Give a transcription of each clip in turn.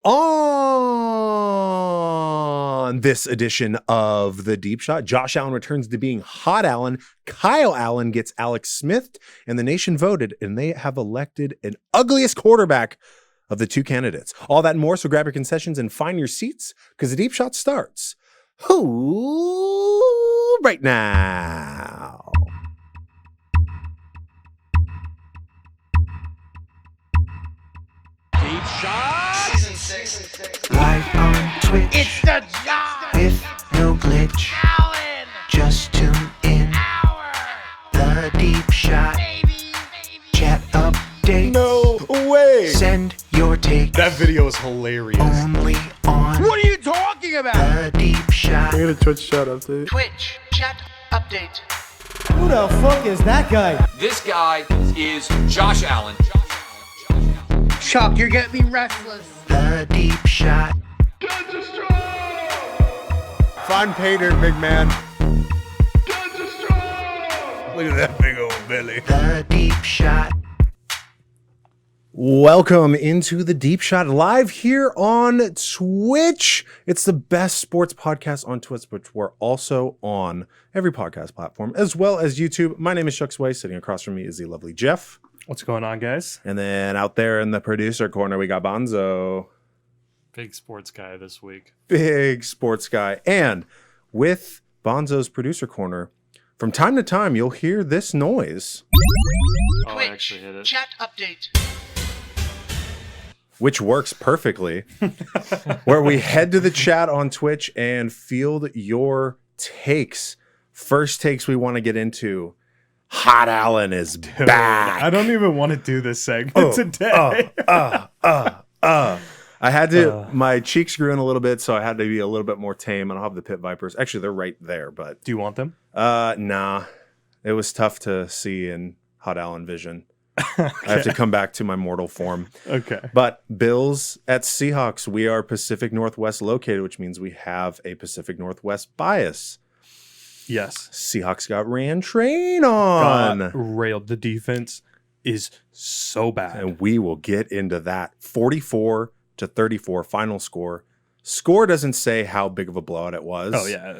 On this edition of The Deep Shot, Josh Allen returns to being Hot Allen. Kyle Allen gets Alex Smith, and the nation voted, and they have elected an ugliest quarterback of the two candidates. All that and more, so grab your concessions and find your seats, because The Deep Shot starts right now. Deep Shot Season 6. Live on Twitch. It's the job. With no glitch. Allen. Just tune in. Hour. The Deep Shot. Baby. Chat update. No way! Send your take. That video is hilarious. Only on What are you talking about? The Deep Shot. I got a Twitch chat update. Twitch chat update. Who the fuck is that guy? This guy is Josh Allen. Chuck, you're getting me restless. The Deep Shot. Find Pater, big man. Look at that big old belly. The Deep Shot. Welcome into The Deep Shot live here on Twitch. It's the best sports podcast on Twitch, but we're also on every podcast platform as well as YouTube. My name is Chuck Sway. Sitting across from me is the lovely Jeff. What's going on, guys? And then out there in the producer corner, we got Bonzo. Big sports guy this week. Big sports guy. And with Bonzo's producer corner, from time to time, you'll hear this noise, Oh, I actually hit it. Chat update. which works perfectly, where we head to the chat on Twitch and field your takes. First takes we want to get into. Hot Allen is back. I don't even want to do this segment today. I had to, my cheeks grew in a little bit, so I had to be a little bit more tame. I don't have the Pit Vipers. Actually, they're right there, but Do you want them? nah. It was tough to see in Hot Allen vision. I have to come back to my mortal form. Okay. But Bills at Seahawks, we are Pacific Northwest located, which means we have a Pacific Northwest bias. Yes. Seahawks got ran train on. Got railed. The defense is so bad. And we will get into that. 44-34 final score. Score doesn't say how big of a blowout it was. Oh yeah,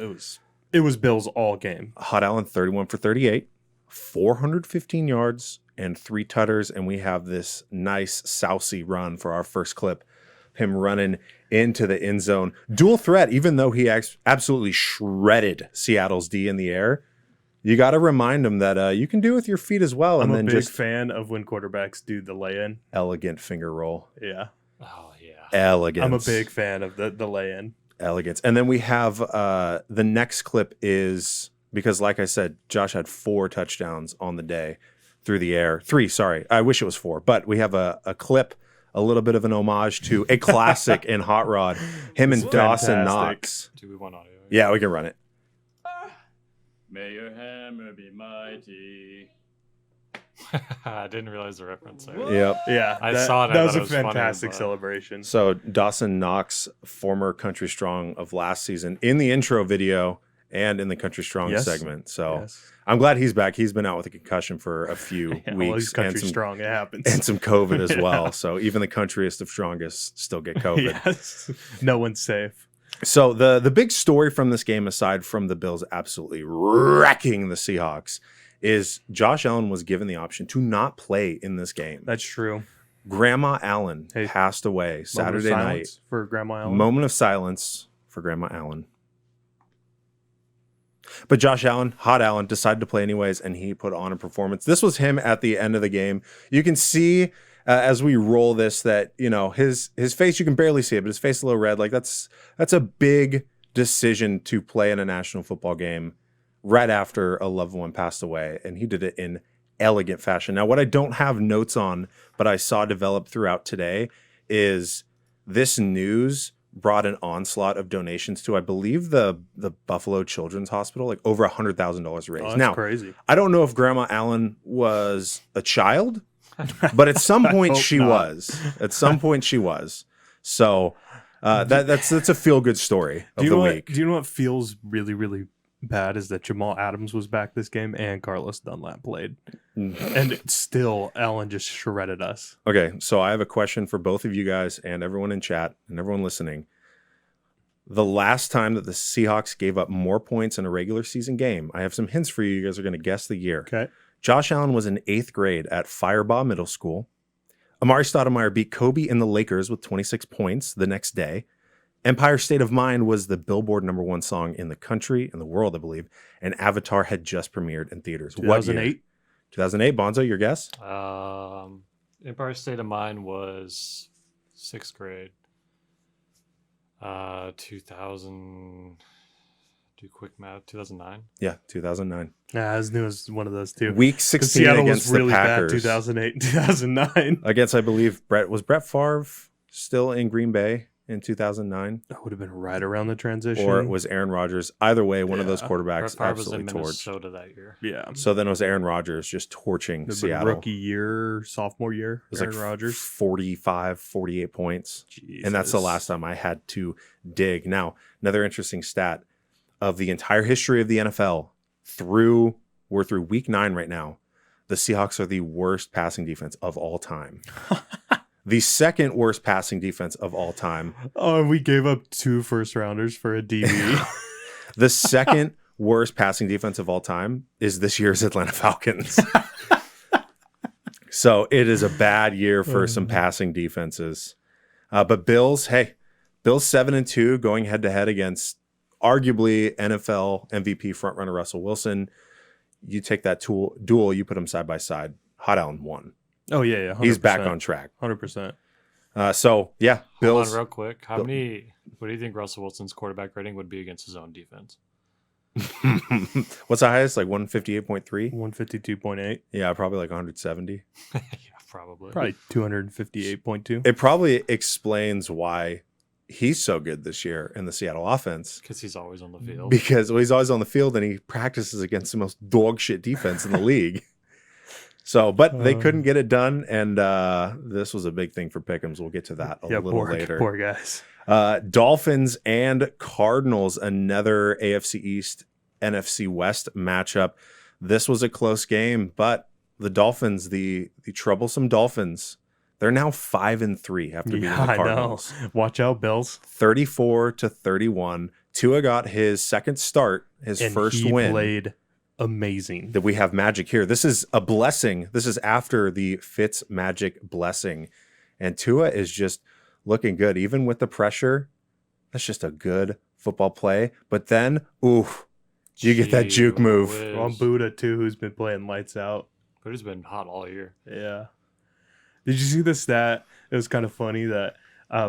it was Bills all game. Hot Allen 31 for 38, 415 yards and 3 tutters, and we have this nice sousy run for our first clip. Him running into the end zone. Dual threat, even though he absolutely shredded Seattle's D in the air. You got to remind him that you can do it with your feet as well. I'm and a then big just fan of when quarterbacks do the lay-in. elegant finger roll. Yeah. Oh, yeah. Elegance. I'm a big fan of the lay-in. Elegance. And then we have the next clip is, because like I said, Josh had 4 touchdowns on the day through the air. 3, sorry. I wish it was 4. But we have a clip, a little bit of an homage to a classic in Hot Rod. Him and It's Dawson fantastic. Knox. Do we want audio? Yeah, we can run it. May your hammer be mighty. I didn't realize the reference there. Yep. Yeah. I saw it, I That was thought a it was funny, fantastic but- celebration. So Dawson Knox, former Country Strong of last season, in the intro video and in the Country Strong Yes. segment. So Yes. I'm glad he's back. He's been out with a concussion for a few Yeah, well, he's weeks country and strong. It happens. some COVID as Yeah. well. So even the countryest of strongest still get COVID. Yes. No one's safe. So the big story from this game, aside from the Bills absolutely wrecking the Seahawks, is Josh Allen was given the option to not play in this game. That's true. Grandma Allen Hey, passed away Saturday Moment of night. silence for Grandma Allen. Moment of silence for Grandma Allen. But Josh Allen, Hot Allen, decided to play anyways, and he put on a performance. This was him at the end of the game. You can see as we roll this that, you know, his face, you can barely see it, but his face is a little red. Like that's a big decision to play in a national football game right after a loved one passed away, and he did it in elegant fashion. Now, what I don't have notes on, but I saw develop throughout today, is this news brought an onslaught of donations to, I believe, the Buffalo Children's Hospital, like over $100,000 raised. Oh, that's now, crazy. I don't know if Grandma Allen was a child, but at some point hope she not. was. At some point she was. So that's a feel good story of the week. Do you know what feels really, really bad is that Jamal Adams was back this game and Carlos Dunlap played. and still Allen just shredded us. Okay, so I have a question for both of you guys and everyone in chat and everyone listening. The last time that the Seahawks gave up more points in a regular season game, I have some hints for you. You guys are going to guess the year. Okay. Josh Allen was in 8th grade at Firebaugh Middle School. Amari Stoudemire beat Kobe and the Lakers with 26 points the next day. Empire State of Mind was the Billboard #1 song in the country, in the world, I believe. And Avatar had just premiered in theaters. 2008? 2008. Bonzo, your guess? Empire State of Mind was 6th grade. 2000. Do quick math. 2009. Yeah, 2009. Nah, I knew it was one of those two. Week 'Cause 16 Seattle against was really the Packers. bad 2008, 2009. Against, I believe, Brett Favre still in Green Bay in 2009? That would have been right around the transition. Or it was Aaron Rodgers. Either way, one of those Yeah. quarterbacks Favre was in absolutely torched. Minnesota that year. Yeah. So then it was Aaron Rodgers just torching It would have been Seattle. rookie year, sophomore year, It was Aaron like Rodgers. 45, 48 points. And that's the Jesus. last time I had to dig. Now, another interesting stat of the entire history of the NFL we're through week 9 right now. The Seahawks are the worst passing defense of all time. The second worst passing defense of all time. Oh, and we gave up 2 first rounders for a DB. The second worst passing defense of all time is this year's Atlanta Falcons. So it is a bad year for some passing defenses. But Bills 7-2 going head to head against arguably NFL MVP frontrunner Russell Wilson. You take that duel, you put them side by side. Hot Allen won. Oh, yeah. 100%. He's back on track. 100%. So yeah, Hold Bills. on real quick. What do you think Russell Wilson's quarterback rating would be against his own defense? What's the highest? Like 158.3? 152.8. Yeah, probably like 170. Yeah, probably. Probably 258.2. It probably explains why he's so good this year in the Seattle offense. Because he's always on the field. Because he's always on the field and he practices against the most dog shit defense in the league. So, but they couldn't get it done, and this was a big thing for Pick'ems. We'll get to that a little later. Poor guys. Dolphins and Cardinals, another AFC East, NFC West matchup. This was a close game, but the Dolphins, the troublesome Dolphins, they're now 5-3 after beating the Cardinals. I know. Watch out, Bills. 34-31. Tua got his second start, his And first he win. played amazing. That we have magic here. This is a blessing. This is after the Fitz magic blessing. And Tua is just looking good. Even with the pressure, that's just a good football play. But then, oof, you get that juke move. On Buddha, too, who's been playing lights out. Buddha's been hot all year. Yeah. Did you see the stat? It was kind of funny that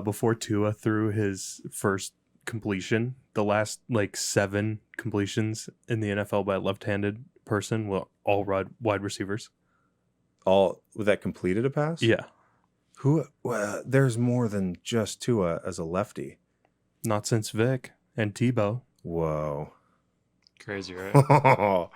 before Tua threw his first completion, the last 7 completions in the NFL by a left-handed person were all wide receivers. All that completed a pass? Yeah. Who? Well, there's more than just Tua as a lefty. Not since Vic and Tebow. Whoa. Crazy, right? I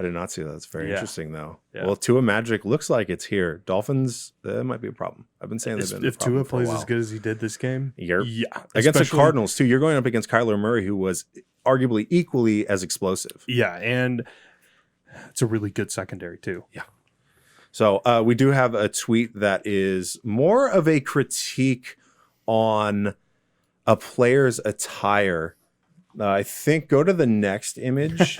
did not see that. That's very Yeah. interesting, though. Yeah. Well, Tua magic looks like it's here. Dolphins, that might be a problem. I've been saying they've been a If problem Tua for a plays while. as good as he did this game, Yeah. yeah. Against the especially- Cardinals, too. You're going up against Kyler Murray, who was arguably equally as explosive. Yeah, and it's a really good secondary, too. So we do have a tweet that is more of a critique on a player's attire. I think go to the next image.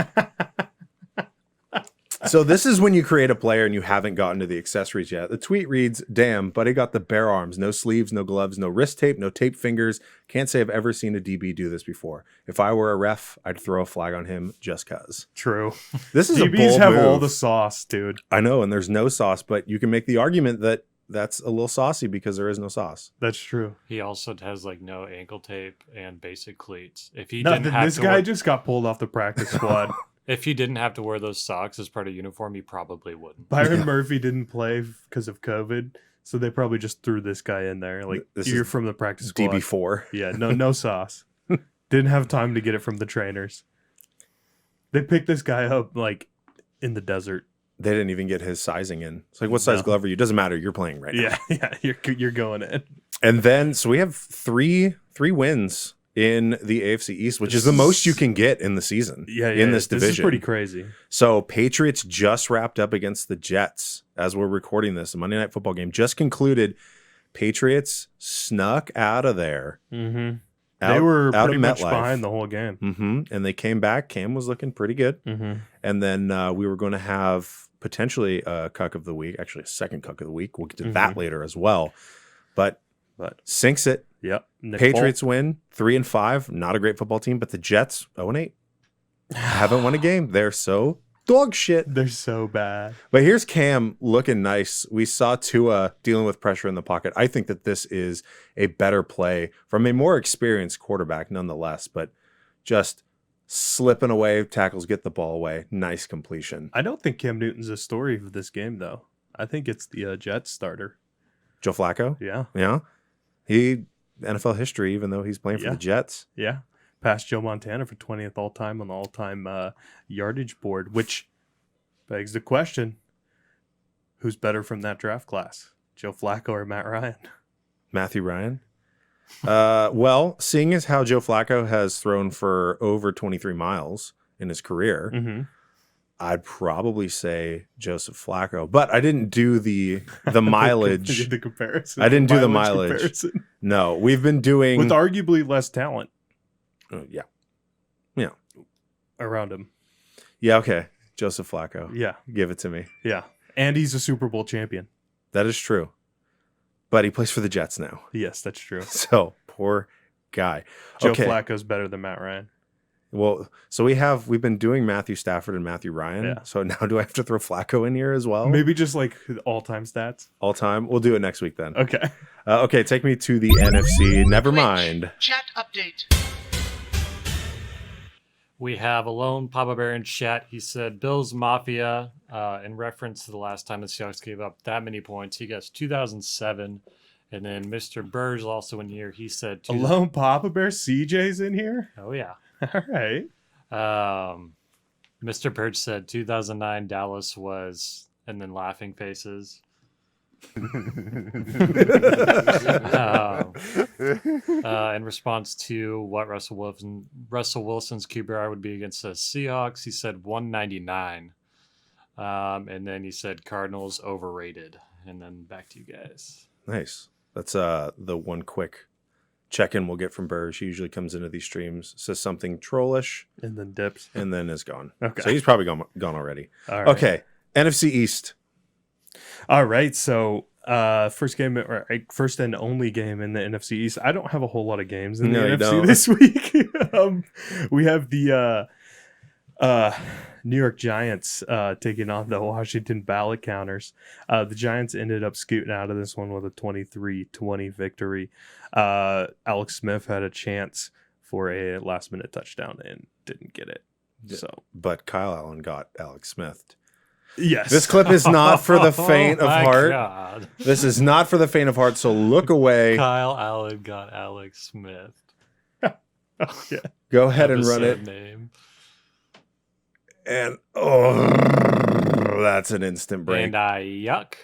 So this is when you create a player and you haven't gotten to the accessories yet. The tweet reads, "Damn, buddy got the bare arms, no sleeves, no gloves, no wrist tape, no taped fingers. Can't say I've ever seen a DB do this before. If I were a ref, I'd throw a flag on him just cuz." True. This is a DBs bold have move. all the sauce, dude. I know, and there's no sauce, but you can make the argument that that's a little saucy because there is no sauce. That's true. He also has no ankle tape and basic cleats. If he No, didn't have this to guy wear, just got pulled off the practice squad. if he didn't have to wear those socks as part of uniform, he probably wouldn't. Byron Murphy didn't play because of COVID, so they probably just threw this guy in there. This You're is from the practice squad. DB4. Yeah, no sauce. Didn't have time to get it from the trainers. They picked this guy up in the desert. They didn't even get his sizing in. It's like, what size No. glove are you? Doesn't matter. You're playing right now. Yeah, you're going in. And then, so we have three wins in the AFC East, which is the most you can get in the season. In this division. This is pretty crazy. So Patriots just wrapped up against the Jets as we're recording this. The Monday Night Football game just concluded. Patriots snuck out of there. Mm-hmm. They were pretty much behind the whole game. Mm-hmm. And they came back. Cam was looking pretty good. Mm-hmm. And then we were going to have potentially a cuck of the week, actually a second cuck of the week. We'll get to that later as well. But sinks it. Yep. Patriots win 3-5. Not a great football team, but the Jets 0-8. Haven't won a game. They're so dog shit. They're so bad. But here's Cam looking nice. We saw Tua dealing with pressure in the pocket. I think that this is a better play from a more experienced quarterback nonetheless, but just slipping away, tackles get the ball away. Nice completion. I don't think Cam Newton's a story of this game, though. I think it's the Jets starter. Joe Flacco? Yeah. Yeah. He NFL history, even though he's playing for the Jets. Yeah. Passed Joe Montana for 20th all-time on the all-time yardage board, which begs the question, who's better from that draft class, Joe Flacco or Matt Ryan? Matthew Ryan? Well, seeing as how Joe Flacco has thrown for over 23 miles in his career, I'd probably say Joseph Flacco, but I didn't do the mileage. The comparison. I didn't do the mileage. Comparison. No, we've been doing with arguably less talent. Yeah. Around him. Yeah, okay. Joseph Flacco. Yeah. Give it to me. Yeah. And he's a Super Bowl champion. That is true. But he plays for the Jets now. Yes, that's true. So, poor guy. Joe Flacco's better than Matt Ryan. Well, so we've been doing Matthew Stafford and Matthew Ryan. Yeah. So now do I have to throw Flacco in here as well? Maybe just like all-time stats. All time? We'll do it next week then. Okay. Okay, take me to the NFC. Never mind. Chat update. We have Alone Papa Bear in chat. He said Bills Mafia, in reference to the last time the Seahawks gave up that many points. He guessed 2007. And then Mr. Burge also in here. He said Alone Papa Bear CJ's in here? Oh, yeah. All right. Mr. Burge said 2009 Dallas was, and then laughing faces. In response to what Russell Wilson's QBR would be against the Seahawks, he said 199. And then he said Cardinals overrated. And then back to you guys. Nice. That's the one quick check-in we'll get from Burge. He usually comes into these streams, says something trollish, and then dips, and then is gone. Okay. So he's probably gone already. All right. Okay. NFC East. All right. So first and only game in the NFC East. I don't have a whole lot of games in the NFC this week. We have the New York Giants taking on the Washington ballot counters. The Giants ended up scooting out of this one with a 23-20 victory. Alex Smith had a chance for a last-minute touchdown and didn't get it. But Kyle Allen got Alex Smith. Yes. This clip is not for the faint of heart. God. This is not for the faint of heart, so look away. Kyle Allen got Alex Smith. Yeah. Go ahead and run it. Name. And that's an instant break. And yuck.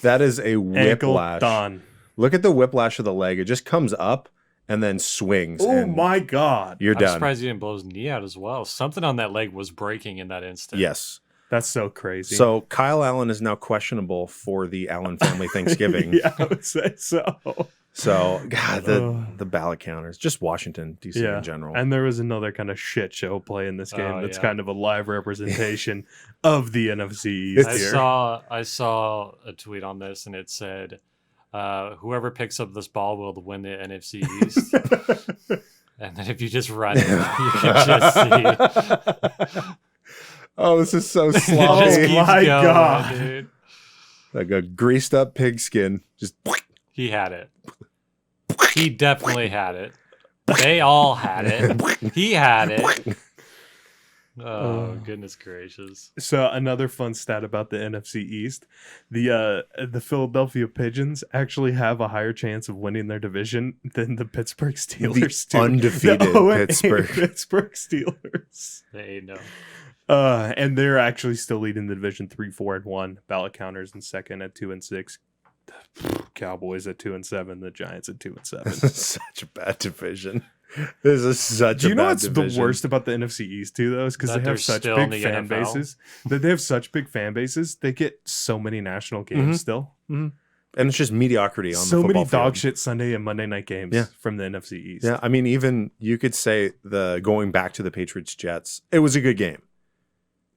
That is a whiplash. Done. Look at the whiplash of the leg. It just comes up and then swings. Oh and my God. You're I'm done. surprised he didn't blow his knee out as well. Something on that leg was breaking in that instant. Yes. That's so crazy. So Kyle Allen is now questionable for the Allen family Thanksgiving. Yeah, I would say so. So, God, the ballot counters, just Washington, D.C. in general. And there was another kind of shit show play in this game that's yeah. kind of a live representation of the NFC East here. I saw a tweet on this, and it said, whoever picks up this ball will win the NFC East. And then if you just run it, you can just see. Oh, this is so It just sloppy. keeps my going, God. dude. Like a greased up pigskin. Just He had it. He definitely had it. They all had it. He had it. Oh, goodness gracious. So another fun stat about the NFC East, the Philadelphia Pigeons actually have a higher chance of winning their division than the Pittsburgh Steelers do. undefeated The 0-8 Pittsburgh. Steelers. They know. And they're actually still leading the division 3-4-1. Ballot counters in second at 2-6. Cowboys at 2-7. The Giants at 2-7. such a bad division. This is such Do a you know bad what's division. the worst about the NFC East too, though? Is because That they they're have such still in big the fan NFL. bases. That they have such big fan bases. They get so many national games Mhm. still. And it's just mediocrity on So the many football dog field. shit Sunday and Monday night games Yeah. from the NFC East. Yeah, I mean, even you could say the going back to the Patriots Jets, it was a good game,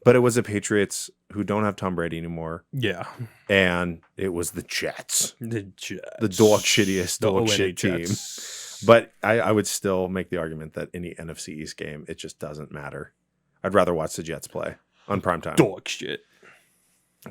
but it was the Patriots who don't have Tom Brady anymore, Yeah. and it was the Jets, The Jets. the dog shittiest The dog ONA shit team. Jets. But I would still make the argument that any NFC East game, it just doesn't matter. I'd rather watch the Jets play on primetime. dog shit.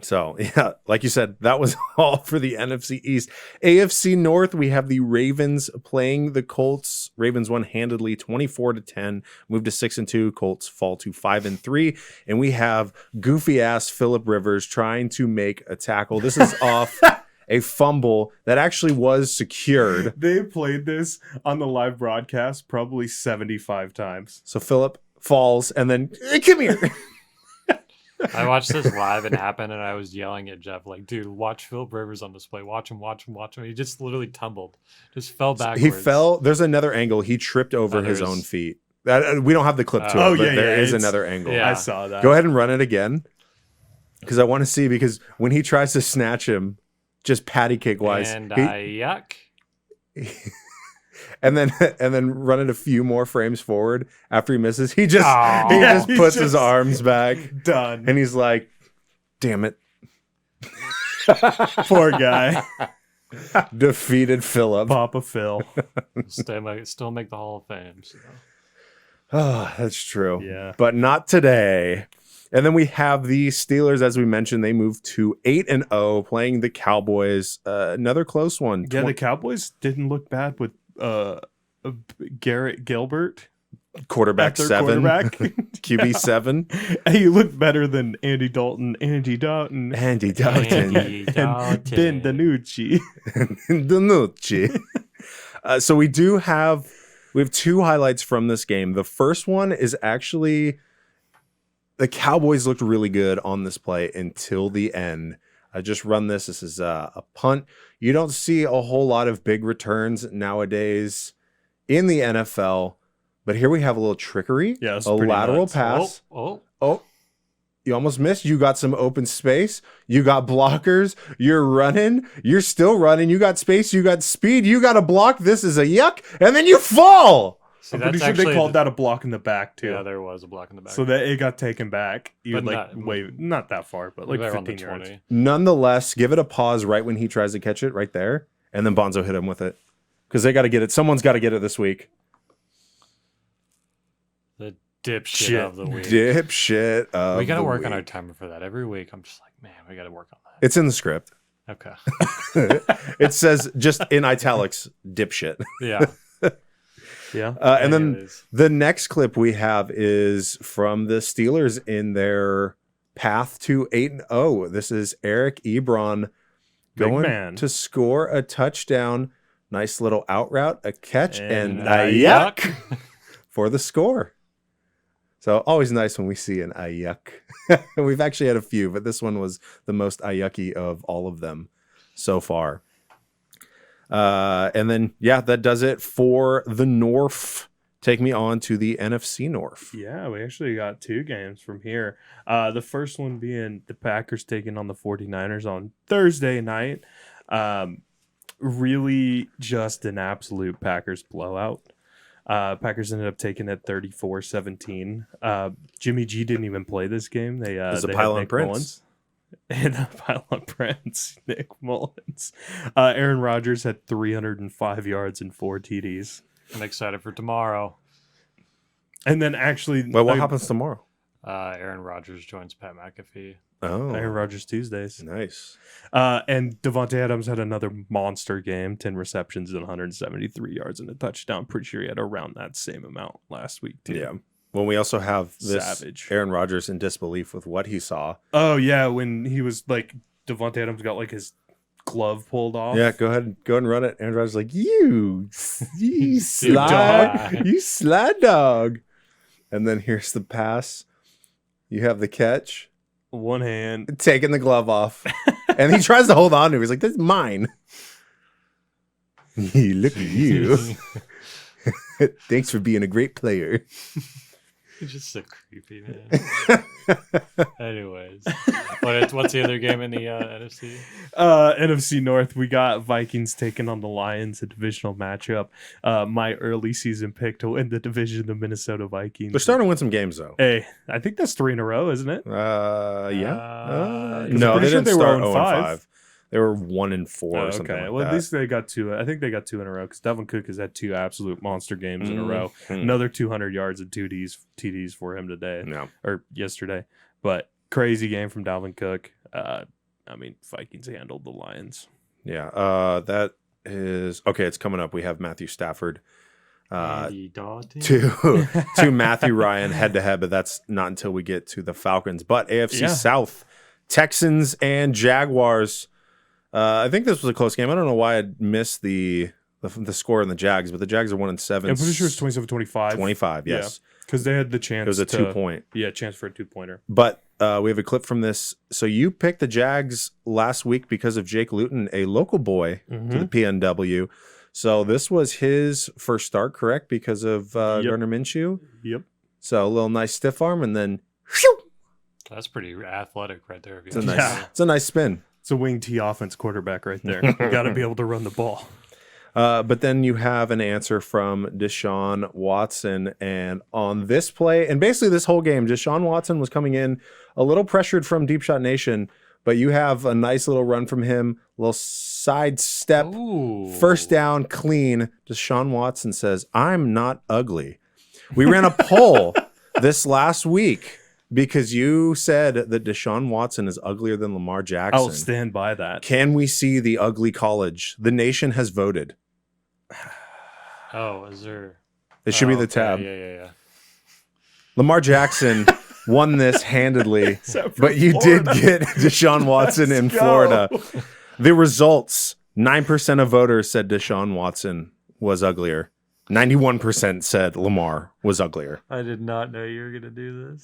So, yeah, like you said, that was all for the NFC East. AFC North, we have the Ravens playing the Colts. Ravens won handedly 24-10, moved to 6-2. Colts fall to 5-3. And we have goofy ass Phillip Rivers trying to make a tackle. This is off a fumble that actually was secured. They played this on the live broadcast probably 75 times. So Phillip falls and then, come here. I watched this live and happen, and I was yelling at Jeff, like, dude, watch Philip Rivers on display. Watch him, watch him, watch him. He just literally tumbled, just fell backwards. He fell. There's another angle. He tripped over his there's- own feet. We don't have the clip to Oh, it, but yeah, there yeah, is it's- another angle. Yeah. I saw that. Go ahead and run it again, because I want to see. Because when he tries to snatch him, just patty cake wise, And he- yuck. and then run it a few more frames forward after he misses. He just Aw. he Yeah, just he puts his just- arms back, Done. and he's like, "Damn it!" Poor guy. Defeated Phillip. Papa Phil. Still make the Hall of Fame. So. Oh, that's true. Yeah. But not today. And then we have the Steelers, as we mentioned, they moved to 8-0, playing the Cowboys. Another close one. Yeah, the Cowboys didn't look bad with Garrett Gilbert quarterback at their 7, quarterback. QB 7, He looked better than Andy Dalton. Andy Dalton, Andy and Ben Dalton. DiNucci. Danucci. So we have 2 highlights from this game. The first one is actually the Cowboys looked really good on this play until the end. I just run this. This is a punt. You don't see a whole lot of big returns nowadays in the NFL, but here we have a little trickery. Yeah, it's a pretty lateral nuts. pass. Oh, Oh, you almost missed. You got some open space. You got blockers. You're running. You're still running. You got space. You got speed. You got a block. This is a yuck. And then you fall. see, I'm that's pretty sure actually they called that a block in the back too. Yeah, there was a block in the back. So that it got taken back. You But like not that far, but like They're on the 15 yards. 20. Nonetheless, give it a pause right when he tries to catch it right there. And then Bonzo hit him with it. Because they got to get it. Someone's got to get it this week. The dipshit Shit. of the week. Dipshit of We got to the work on our week. timer for that every week. I'm just like, man, we got to work on that. It's in the script. Okay. It says just in italics, dipshit. Yeah. Yeah. And then Anyways. the next clip we have is from the Steelers in their path to 8-0. This is Eric Ebron Big going man. to score a touchdown. Nice little out route, a catch, and And a yuck for the score. So always nice when we see an ayuk. We've actually had a few, but this one was the most ayucky of all of them so far. And then, yeah, that does it for the North. Take me on to the NFC North. Yeah, we actually got 2 games from here. The first one being the Packers taking on the 49ers on Thursday night. Really just an absolute Packers blowout. Packers ended up taking it 34-17. Jimmy G didn't even play this game. They It's a they pile had on Nick Prince. Mullins. And a pile on Prince, Nick Mullins. Aaron Rodgers had 305 yards and 4 TDs. I'm excited for tomorrow. And then actually, Well, what happens tomorrow? Aaron Rodgers joins Pat McAfee. Oh, Aaron Rodgers Tuesdays. nice. And Devontae Adams had another monster game, 10 receptions and 173 yards and a touchdown. Pretty sure he had around that same amount last week, too. Yeah. Well, we also have this Savage. Aaron Rodgers in disbelief with what he saw. Oh, yeah, when he was like, Devontae Adams got like his glove pulled off. Yeah, go ahead and run it. Aaron Rodgers is like, you dog. slide, you slide dog. And then here's the pass. You have the catch, One hand. taking the glove off. And he tries to hold on to it. He's like, this is mine. Look at you. Thanks for being a great player. You're just so creepy, man. Anyways, what's the other game in the NFC? NFC North, we got Vikings taking on the Lions, a divisional matchup. My early season pick to win the division, the Minnesota Vikings. They're starting to win some games, though. Hey, I think that's 3 in a row, isn't it? Yeah. I'm No, pretty they sure didn't they were start 0-5. 0-5. They were 1-4 or Oh, something like well, that. at least they got 2. I think they got 2 in a row because Devin Cook has had 2 absolute monster games in a row. Mhm. Another 200 yards and 2 TDs for him today No. or yesterday. But crazy game from Dalvin Cook. Vikings handled the Lions. Yeah. That is okay. It's coming up. We have Matthew Stafford Andy Dalton. to Matthew Ryan head to head, but that's not until we get to the Falcons. But AFC South, Texans and Jaguars. I think this was a close game. I don't know why I missed the score in the Jags, but the Jags are 1-7. I'm pretty sure it's 27-25. 25, yes. Because they had the chance. It was a 2-point. Yeah, chance for a 2-pointer. But we have a clip from this. So you picked the Jags last week because of Jake Luton, a local boy to the PNW. So this was his first start, correct? Because of Gardner Minshew. Yep. So a little nice stiff arm, and then whew, That's pretty athletic right there. If you it's a ask nice, me. it's a nice spin. It's a wing T offense quarterback right there. You got to be able to run the ball. But then you have an answer from Deshaun Watson. And on this play, and basically this whole game, Deshaun Watson was coming in a little pressured from Deep Shot Nation, but you have a nice little run from him, a little side step, Ooh. first down, clean. Deshaun Watson says, "I'm not ugly." We ran a poll this last week because you said that Deshaun Watson is uglier than Lamar Jackson. I'll stand by that. Can we see the ugly college? The nation has voted. Oh, is there? It should be the okay. tab. Yeah. Lamar Jackson won this handedly, Except for but you Florida. did get Deshaun Watson in Let's go. Florida. The results, 9% of voters said Deshaun Watson was uglier. 91% said Lamar was uglier. I did not know you were gonna do this.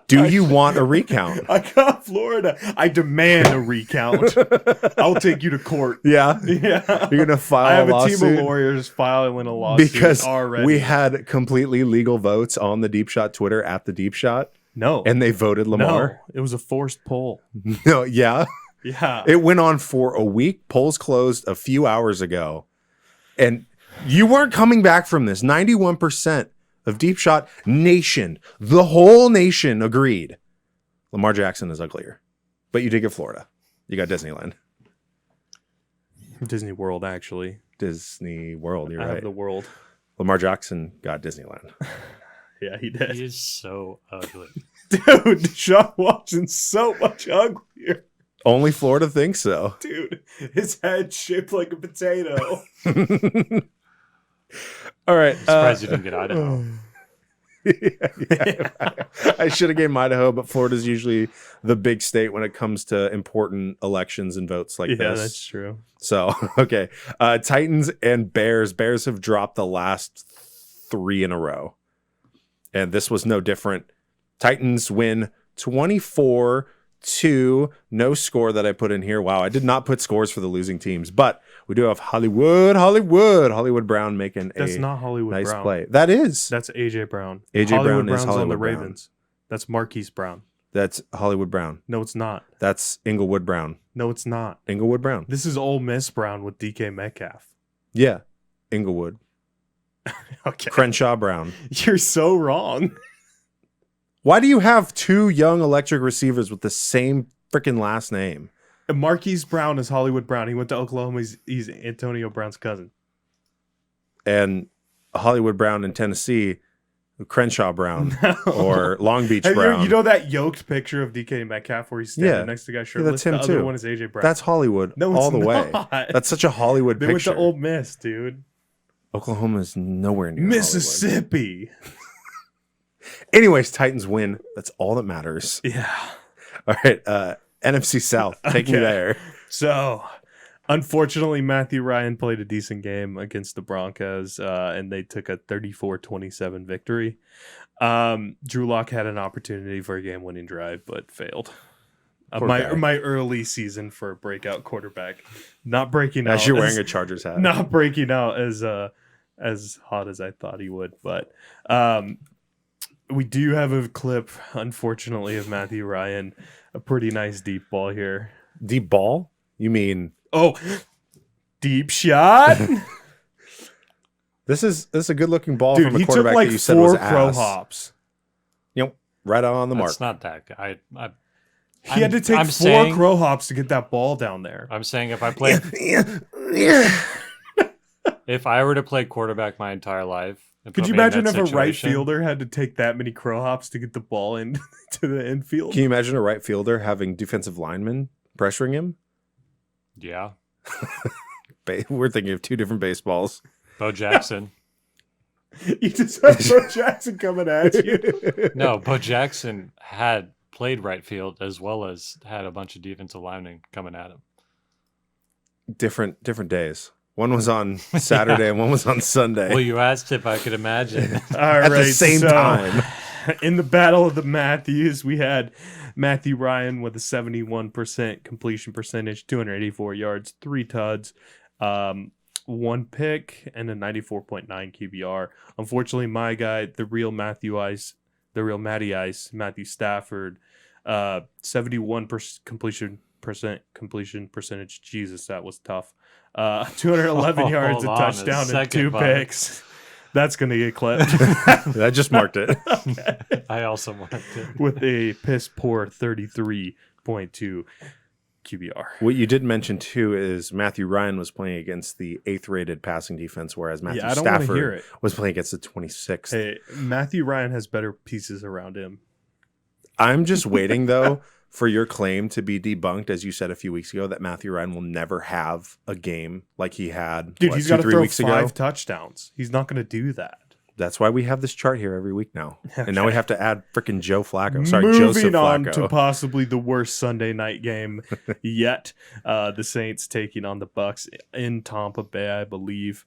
Do you want a recount? I got Florida. I demand a recount. I'll take you to court. Yeah. Yeah. You're going to file I have a a lawsuit? team of lawyers filing a lawsuit Because already. we had completely legal votes on the Deep Shot Twitter at the Deep Shot, no. and they voted Lamar. No, it was a forced poll. No, yeah. Yeah. It went on for a week. Polls closed a few hours ago. And you weren't coming back from this. 91% of Deep Shot Nation, the whole nation agreed Lamar Jackson is uglier. But you did get Florida. You got Disneyland. Disney World, actually. Disney World, you're I right. have the world. Lamar Jackson got Disneyland. Yeah, he did. He is so ugly. Dude, Deshaun Watson's so much uglier. Only Florida thinks so. Dude, his head's shaped like a potato. All right. Surprised you didn't get Idaho. Yeah. I should have gave Idaho, but Florida's usually the big state when it comes to important elections and votes like Yeah, this. that's true. So, okay. Titans and Bears. Bears have dropped the last 3 in a row. And this was no different. Titans win 24-2. No score that I put in here. Wow, I did not put scores for the losing teams, but we do have Hollywood Brown making That's a not Hollywood nice Brown. play. That is. That's AJ Brown. A.J. Hollywood Brown is Brown's on the Hollywood Brown. Ravens. That's Marquise Brown. That's Hollywood Brown. No, it's not. That's Inglewood Brown. No, it's not. Inglewood Brown. This is Ole Miss Brown with DK Metcalf. Yeah. Inglewood. Okay. Crenshaw Brown. You're so wrong. Why do you have 2 young electric receivers with the same freaking last name? Marquise Brown is Hollywood Brown. He went to Oklahoma. He's Antonio Brown's cousin. And Hollywood Brown in Tennessee, Crenshaw Brown No. or Long Beach Have Brown. you know that yoked picture of DK Metcalf where he's standing Yeah. next to the guy Yeah, shirtless? that's him the other too. one is AJ Brown. That's Hollywood No, it's all the way. not. That's such a Hollywood They went picture. to Ole Miss, dude. Oklahoma is nowhere near Hollywood. Mississippi. Anyways, Titans win. That's all that matters. Yeah. All right. NFC South. Take me Okay. there. So, unfortunately, Matthew Ryan played a decent game against the Broncos, and they took a 34-27 victory. Drew Lock had an opportunity for a game-winning drive, but failed. Poor my guy. my early season for a breakout quarterback, not breaking out. As you're wearing a Chargers hat. not breaking out as hot as I thought he would. But we do have a clip, unfortunately, of Matthew Ryan, a pretty nice deep ball here. Deep ball? You mean Oh, deep shot, this is a good looking ball dude. from a He took quarterback like that you said was 4 crow ass. hops. You know, right on the mark. It's not that guy. He had to take I'm 4 saying- crow hops to get that ball down there. I'm saying if I played, if I were to play quarterback my entire life, and Could put you me in imagine that if a right situation- fielder had to take that many crow hops to get the ball into the infield? Can you imagine a right fielder having defensive linemen pressuring him? Yeah, We're thinking of 2 different baseballs. Bo Jackson. You just have Bo Jackson coming at you. No, Bo Jackson had played right field as well as had a bunch of defensive linemen coming at him. different days. One was on Saturday and one was on Sunday. Well, you asked if I could imagine. All At right, the same so, time. In the battle of the Matthews, we had Matthew Ryan with a 71% completion percentage, 284 yards, 3 tuds, 1 pick, and a 94.9 QBR. Unfortunately, my guy, the real Matty Ice, Matthew Stafford, 71% completion percentage. Jesus, that was tough. 211 yards, a Hold on a touchdown, and second, 2 bud. picks. That's going to get clipped. I just marked it. I also marked it. With a piss poor 33.2 QBR. What you did mention too is Matthew Ryan was playing against the 8th rated passing defense, whereas Matthew I don't want to hear Stafford it. was playing against the 26th. Hey, Matthew Ryan has better pieces around him. I'm just waiting though for your claim to be debunked, as you said a few weeks ago, that Matthew Ryan will never have a game like he had Dude, he's got to 2-3 throw weeks 5 ago. touchdowns. He's not going to do that. That's why we have this chart here every week now. And now Okay. we have to add freaking Joe Flacco. Sorry, Moving Joseph on Flacco. to possibly the worst Sunday night game yet. The Saints taking on the Bucks in Tampa Bay, I believe.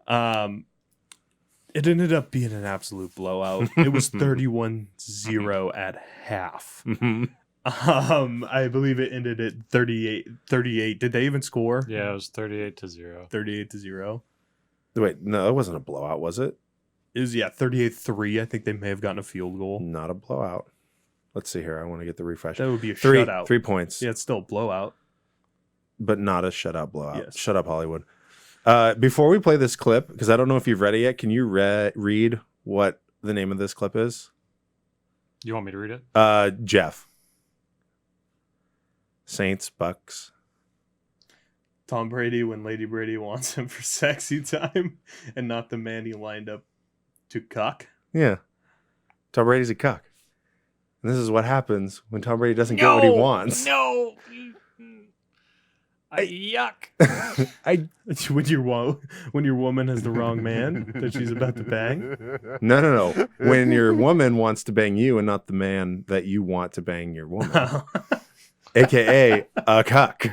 It ended up being an absolute blowout. It was 31-0 at half. Mhm. I believe it ended at 38. Did they even score? Yeah, it was 38-0. 38-0. Wait, no, it wasn't a blowout, was it? It was 38-3. I think they may have gotten a field goal. Not a blowout. Let's see here. I want to get the refresh. That would be a Three shutout. 3 points, Yeah, it's still a blowout. but not a shutout blowout. Yes. Shut up, Hollywood. Before we play this clip, because I don't know if you've read it yet, can you read what the name of this clip is? You want me to read it? Jeff. Saints, Bucks. Tom Brady when Lady Brady wants him for sexy time and not the man he lined up to cuck. Yeah. Tom Brady's a cuck. And this is what happens when Tom Brady doesn't get what he wants. No. Yuck. I when your woman has the wrong man that she's about to bang. No. When your woman wants to bang you and not the man that you want to bang your woman. AKA a cuck.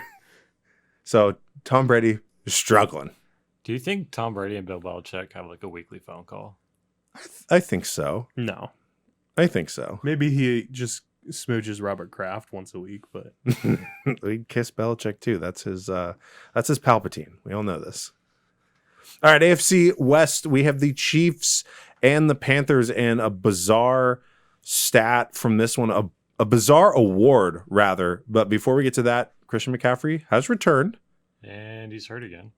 So Tom Brady is struggling. Do you think Tom Brady and Bill Belichick have like a weekly phone call? I think so. No. I think so. Maybe he just smooches Robert Kraft once a week, but He'd kiss Belichick too. That's his Palpatine. We all know this. All right, AFC West, we have the Chiefs and the Panthers, and a bizarre stat from this one, a bizarre award rather. But before we get to that, Christian McCaffrey has returned. And he's hurt again.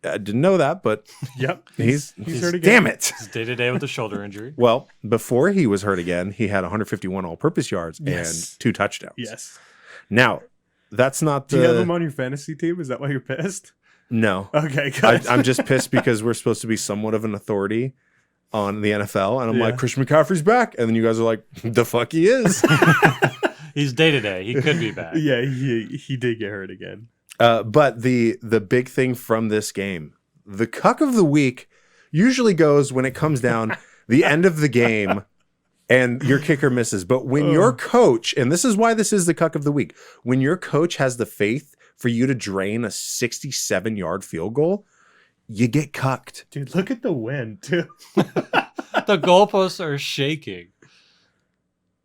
I didn't know that, but yep, he's hurt again. damn it. He's day-to-day with a shoulder injury. Well, before he was hurt again, he had 151 all-purpose yards Yes. and 2 touchdowns. Yes. Now, that's not Do you have the him on your fantasy team? Is that why you're pissed? no. Okay, good. I'm just pissed because we're supposed to be somewhat of an authority on the NFL, and I'm Yeah. like, Christian McCaffrey's back, and then you guys are like, the fuck he is. He's day-to-day. He could be back. Yeah, he did get hurt again. But the big thing from this game, the cuck of the week usually goes when it comes down the end of the game and your kicker misses. But when your coach, and this is why this is the cuck of the week, when your coach has the faith for you to drain a 67-yard field goal, you get cucked. Dude, look at the wind, too. The goalposts are shaking.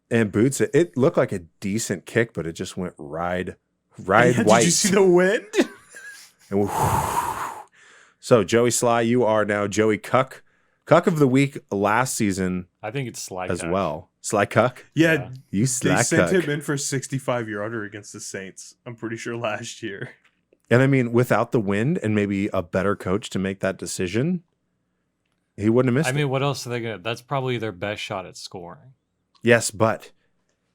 And boots it looked like a decent kick, but it just went ride Yeah, white. did you see the wind? And so Joey Sly, you are now Joey Cuck of the week last season I think it's Sly as Cuck. well. Sly Cuck, Yeah, you they Sly sent Cuck. him in for 65-yarder against the Saints. I'm pretty sure last year. And I mean, without the wind and maybe a better coach to make that decision, he wouldn't have missed I mean, it. what else are they gonna? That's probably their best shot at scoring. Yes, but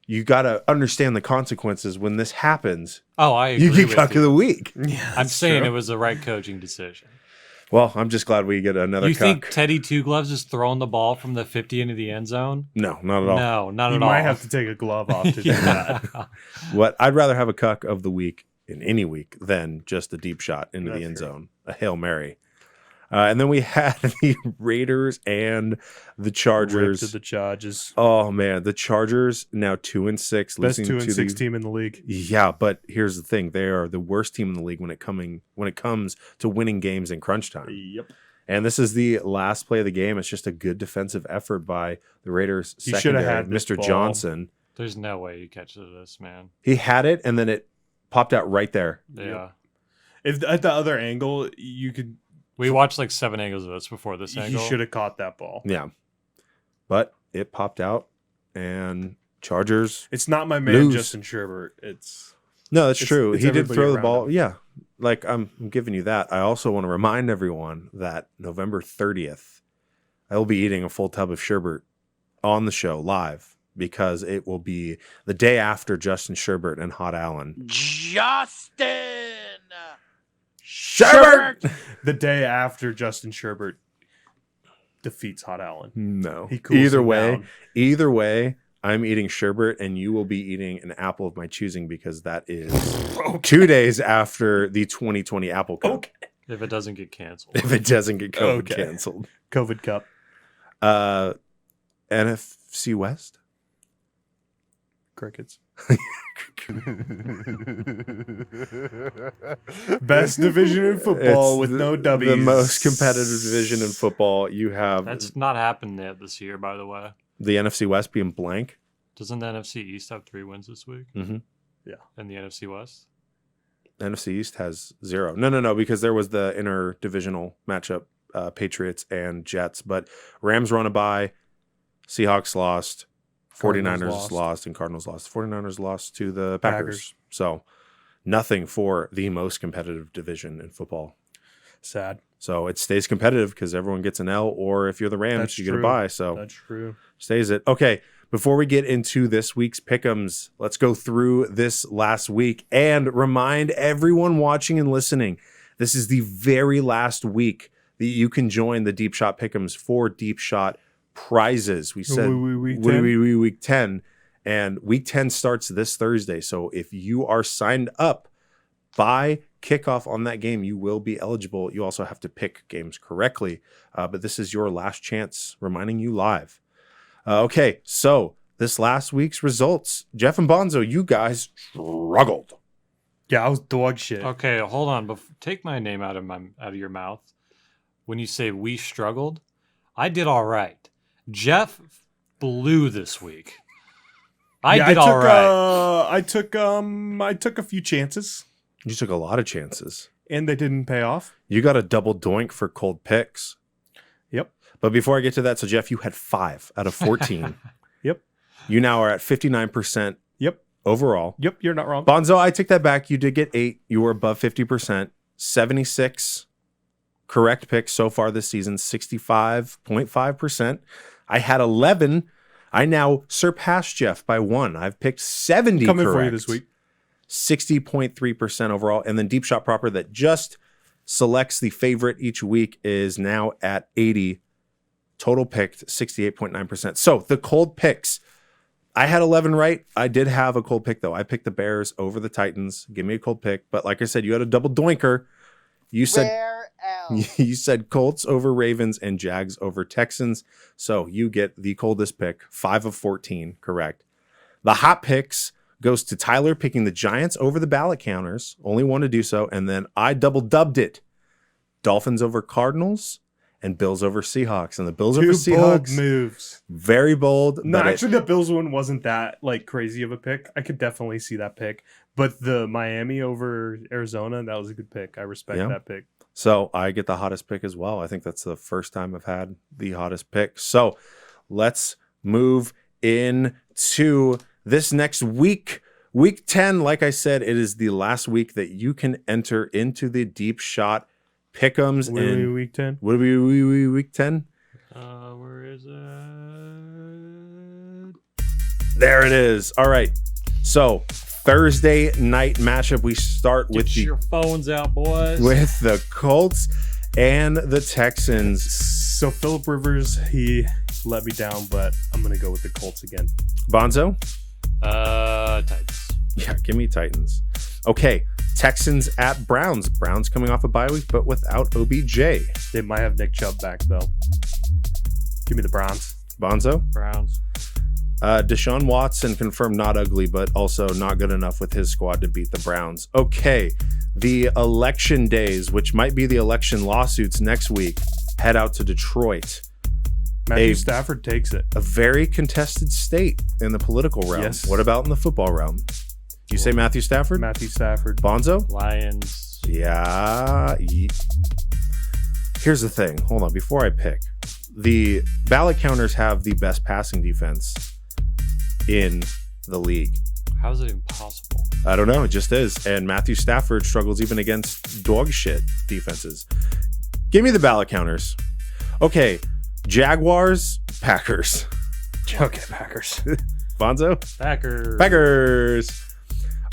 you got to understand the consequences when this happens. Oh, I agree You get with Cuck you. of the week. Yeah, I'm saying it was the right coaching decision. Well, I'm just glad we get another You Cuck. think Teddy Two Gloves is throwing the ball from the 50 into the end zone? No, not at all. No, not You at all. might have to take a glove off to do that. What I'd rather have a Cuck of the week in any week than just a deep shot into the That's end true. zone, a Hail Mary. And then we had the Raiders and the Chargers. Ripped to the Chargers. Oh man, the Chargers now 2-6, Best losing 2-6 to team in the league. Yeah, but here's the thing: they are the worst team in the league when it comes to winning games in crunch time. Yep. And this is the last play of the game. It's just a good defensive effort by the Raiders He shoulda secondary, had this Mr. ball. Johnson. There's no way you catch this, man. He had it, and then it popped out right there. Yeah. If at the other angle, you could. We watched like 7 angles of this before this He angle. should have caught that ball. Yeah, but it popped out, and Chargers. It's not my man Lose. Justin Sherbert. It's No, that's It's- true. it's He did everybody throw the around ball. him. Yeah, like I'm giving you that. I also want to remind everyone that November 30th, I will be eating a full tub of sherbet on the show live because it will be the day after Justin Sherbert and Hot Allen. Justin! Sherbert! the day after Justin Sherbert defeats Hot Allen. No. He cools Either him way, down. either way, I'm eating sherbet and you will be eating an apple of my choosing because that is 2 days after the 2020 Apple Cup. Okay. If it doesn't get canceled. If it doesn't get COVID Okay. canceled. COVID Cup. NFC West? Crickets. Best division in football It's with no the W's. most competitive division in football. You have That's not happened yet this year, by the way. the NFC West being blank. Doesn't the NFC East have 3 wins this week? Mm-hmm. And the NFC West? The NFC East has 0. No, because there was the interdivisional matchup, Patriots and Jets. But Rams run a bye, Seahawks lost, 49ers Cardinals lost, and Cardinals lost. 49ers lost to the Packers. Packers. So nothing for the most competitive division in football. Sad. So it stays competitive because everyone gets an L, or if you're the Rams, That's you get a true. bye. So That's true. stays it. Okay, before we get into this week's pick'ems, let's go through this last week and remind everyone watching and listening, this is the very last week that you can join the Deep Shot pick'ems for Deep Shot prizes. We said week 10, and week 10 starts this Thursday. So if you are signed up by kickoff on that game, you will be eligible. You also have to pick games correctly, but this is your last chance, reminding you live. Okay, so this last week's results, Jeff and Bonzo, you guys struggled. Yeah, I was dog shit. Okay, hold on. Take my name out of your mouth. When you say we struggled, I did all right. Jeff blew this week. I did all right. I took a few chances, You took a lot of chances. and they didn't pay off. You got a double doink for cold picks. Yep. But before I get to that, so Jeff, you had 5 out of 14. Yep. You now are at 59% Yep. overall. Yep. You're not wrong. Bonzo, I take that back. You did get 8. You were above 50%. 76 correct picks so far this season, 65.5%. I had 11. I now surpassed Jeff by 1. I've picked 70 Coming correct. for you this week. 60.3% overall. And then Deep Shot Proper that just selects the favorite each week is now at 80. Total picked 68.9%. So the cold picks, I had 11 right. I did have a cold pick though. I picked the Bears over the Titans. Give me a cold pick. But like I said, you had a double doinker. You said Where else? you said Colts over Ravens and Jags over Texans. So you get the coldest pick, 5 of 14, correct. The hot picks goes to Tyler picking the Giants over the ballot counters, only one to do so. And then I double dubbed it. Dolphins over Cardinals and Bills over Seahawks. And the Bills over Two bold Seahawks, moves. very bold. No, but actually, the Bills one wasn't that like crazy of a pick. I could definitely see that pick. But the Miami over Arizona, that was a good pick. I respect Yeah. that pick. So I get the hottest pick as well. I think that's the first time I've had the hottest pick. So let's move into this next week. Week 10, like I said, it is the last week that you can enter into the deep shot pick'ems. What are we, And week 10? what are we week 10? Where is it? There it is. All right. So Thursday night matchup. We start Get with your phones out, boys. the Colts and the Texans. So Phillip Rivers, he let me down, but I'm gonna go with the Colts again. Bonzo? Titans. Yeah, give me Titans. Okay, Texans at Browns. Browns coming off a bye week, but without OBJ. They might have Nick Chubb back though. Give me the Browns. Bonzo? Browns. Deshaun Watson confirmed not ugly, but also not good enough with his squad to beat the Browns. Okay, the election days, which might be the election lawsuits next week, head out to Detroit. Matthew Stafford takes it. A very contested state in the political realm. Yes. What about in the football realm? You say Matthew Stafford? Matthew Stafford. Bonzo? Lions. Yeah. Here's the thing. Hold on. Before I pick, the ballot counters have the best passing defense in the league. How is it even possible? I don't know. It just is. And Matthew Stafford struggles even against dog shit defenses. Give me the ballot counters. Okay. Jaguars, Packers. Okay, Packers. Bonzo? Packers. Packers.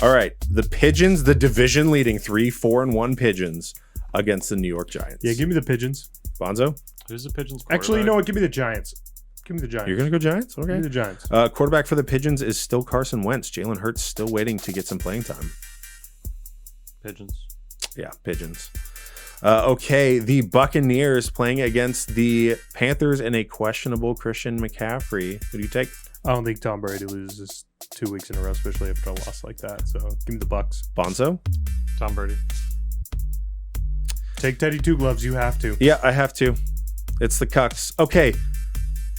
All right. The Pigeons, the division leading 3-4-1 Pigeons against the New York Giants. Yeah, give me the Pigeons. Bonzo? Who's the Pigeons? Actually, you know quarterback? what? Give me the Giants. Give me the Giants. You're going to go Giants? Give me Okay. the Giants. Quarterback for the Pigeons is still Carson Wentz. Jalen Hurts still waiting to get some playing time. Pigeons. Yeah, Pigeons. Okay, the Buccaneers playing against the Panthers in a questionable Christian McCaffrey. Who do you take? I don't think Tom Brady loses 2 weeks in a row, especially after a loss like that. So give me the Bucks. Bonzo? Tom Brady. Take Teddy Two Gloves. You have to. Yeah, I have to. It's the Cucks. Okay,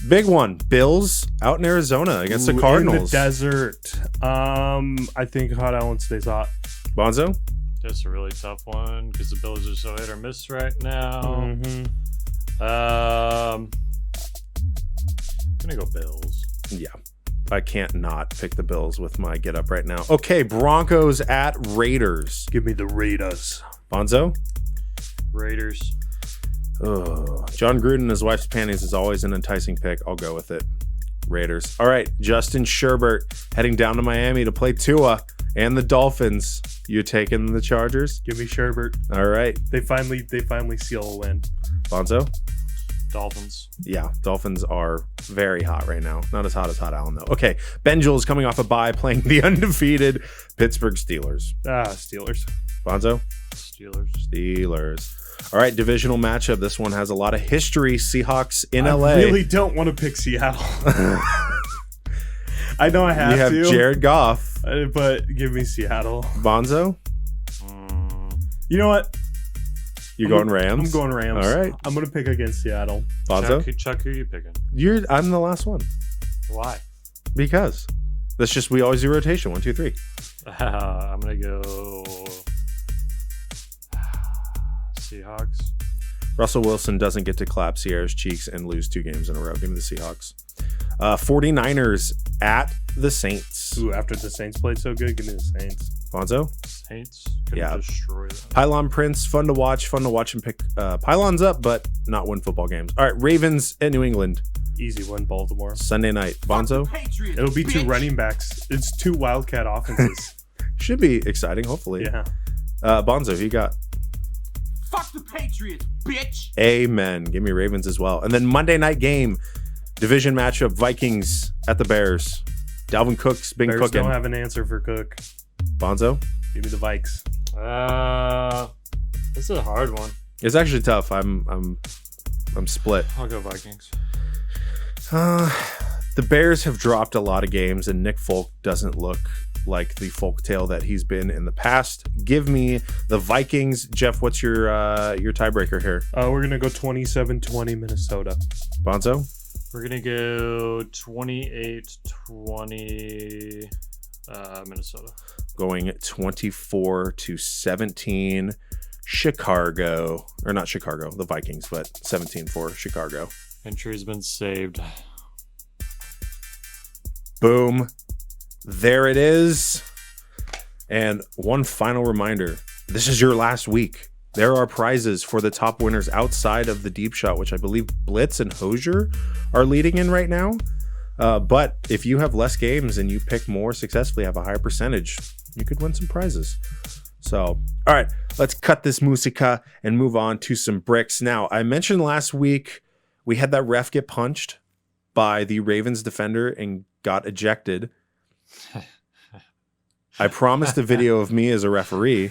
big one. Bills out in Arizona against the Ooh, Cardinals. in the desert. I think Hot Allen stays hot. Bonzo? That's a really tough one because the Bills are so hit or miss right now. Mm-hmm. I'm gonna go Bills. Yeah. I can't not pick the Bills with my get up right now. Okay, Broncos at Raiders. Give me the Raiders. Bonzo? Raiders. Oh, John Gruden and his wife's panties is always an enticing pick. I'll go with it. Raiders. All right, Justin Sherbert heading down to Miami to play Tua and the Dolphins. You taking the Chargers? Give me Sherbert. All right, They finally seal a win. Bonzo? Dolphins. Yeah, Dolphins are very hot right now. Not as hot as Hot Allen, though. Okay, Benjels coming off a bye playing the undefeated Pittsburgh Steelers. Steelers. Bonzo? Steelers. Steelers. All right, divisional matchup. This one has a lot of history. Seahawks in LA. I really don't want to pick Seattle. I know I have You have to. Jared Goff. But give me Seattle. Bonzo? You know what? You I'm going Rams? I'm going Rams. All right. I'm going to pick against Seattle. Bonzo? Chuck, who are you picking? I'm the last one. Why? Because that's just, we always do rotation. 1, 2, 3. I'm gonna go Seahawks. Russell Wilson doesn't get to clap Sierra's cheeks and lose 2 games in a row. Give me the Seahawks. 49ers at the Saints. Ooh, after the Saints played so good, give me the Saints. Bonzo? Saints could Yeah. destroy them. Pylon Prince, fun to watch and pick pylons up, but not win football games. All right, Ravens at New England. Easy win, Baltimore. Sunday night. Bonzo? Patriots. It'll be 2 bitch. running backs. It's 2 Wildcat offenses. Should be exciting, hopefully. Yeah. Bonzo, who you got? Fuck the Patriots, bitch. Amen. Give me Ravens as well. And then Monday night game, division matchup, Vikings at the Bears. Dalvin Cook's been Bears cooking. don't have an answer for Cook. Bonzo? Give me the Vikes. This is a hard one. It's actually tough. I'm split. I'll go Vikings. The Bears have dropped a lot of games, and Nick Folk doesn't look like the folktale that he's been in the past. Give me the Vikings. Jeff, what's your tiebreaker here? We're gonna go 27-20 Minnesota. Bonzo? We're going to go 28-20 Minnesota. Going 24-17 Chicago. Or not Chicago, the Vikings, but 17 for Chicago. Entry's been saved. Boom. There it is. And one final reminder. This is your last week. There are prizes for the top winners outside of the deep shot, which I believe Blitz and Hosier are leading in right now. But if you have less games and you pick more successfully, have a higher percentage, you could win some prizes. So, all right, let's cut this musica and move on to some bricks. Now, I mentioned last week we had that ref get punched by the Ravens defender and got ejected. I promised a video of me as a referee,